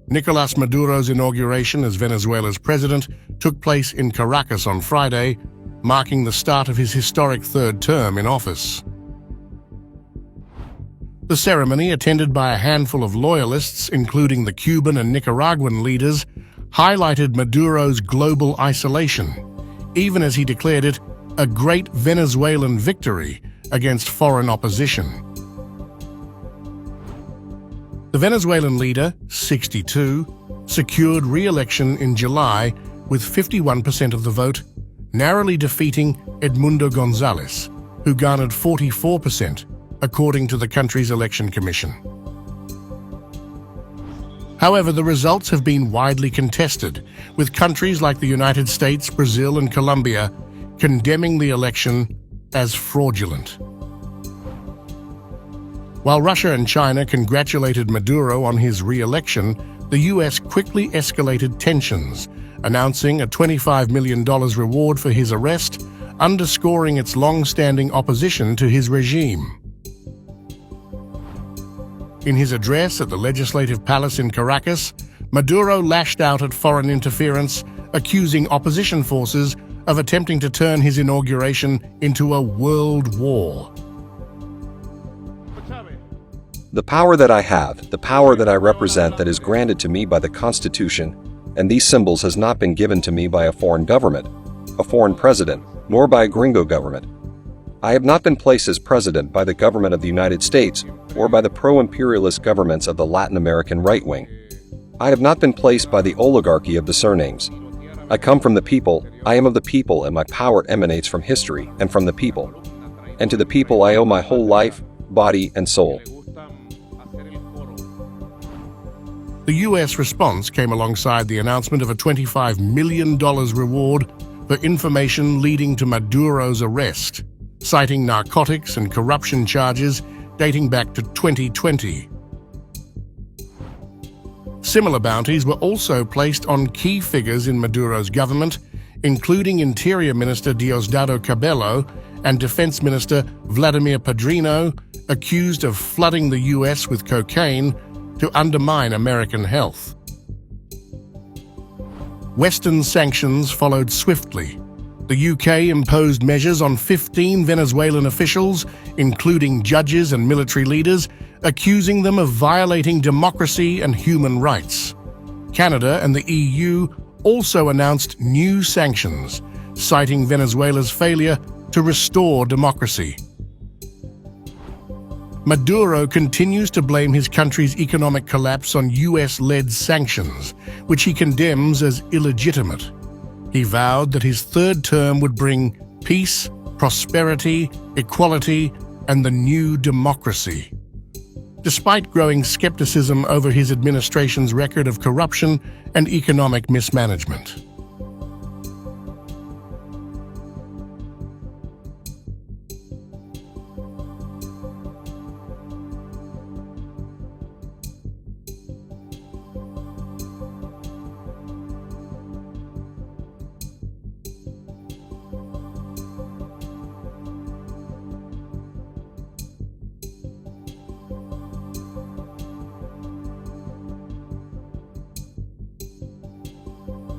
Nicolás Maduro's inauguration as Venezuela's president took place in Caracas on Friday, marking the start of his historic third term in office. The ceremony, attended by a handful of loyalists, including the Cuban and Nicaraguan leaders, highlighted Maduro's global isolation, even as he declared it a great Venezuelan victory against foreign opposition. The Venezuelan leader, 62, secured re-election in July with 51% of the vote, narrowly defeating Edmundo González, who garnered 44%, according to the country's election commission. However, the results have been widely contested, with countries like the United States, Brazil, and Colombia condemning the election as fraudulent. While Russia and China congratulated Maduro on his re-election, the US quickly escalated tensions, announcing a $25 million reward for his arrest, underscoring its long-standing opposition to his regime. In his address at the Legislative Palace in Caracas, Maduro lashed out at foreign interference, accusing opposition forces of attempting to turn his inauguration into a world war. The power that I have, the power that I represent that is granted to me by the Constitution, and these symbols has not been given to me by a foreign government, a foreign president, nor by a gringo government. I have not been placed as president by the government of the United States or by the pro-imperialist governments of the Latin American right wing. I have not been placed by the oligarchy of the surnames. I come from the people, I am of the people, and my power emanates from history and from the people. And to the people I owe my whole life, body, and soul. The US response came alongside the announcement of a $25 million reward for information leading to Maduro's arrest, citing narcotics and corruption charges dating back to 2020. Similar bounties were also placed on key figures in Maduro's government, including Interior Minister Diosdado Cabello and Defense Minister Vladimir Padrino, accused of flooding the US with cocaine to undermine American health. Western sanctions followed swiftly. The UK imposed measures on 15 Venezuelan officials, including judges and military leaders, accusing them of violating democracy and human rights. Canada and the EU also announced new sanctions, citing Venezuela's failure to restore democracy. Maduro continues to blame his country's economic collapse on US-led sanctions, which he condemns as illegitimate. He vowed that his third term would bring peace, prosperity, equality, and the new democracy. Despite growing skepticism over his administration's record of corruption and economic mismanagement.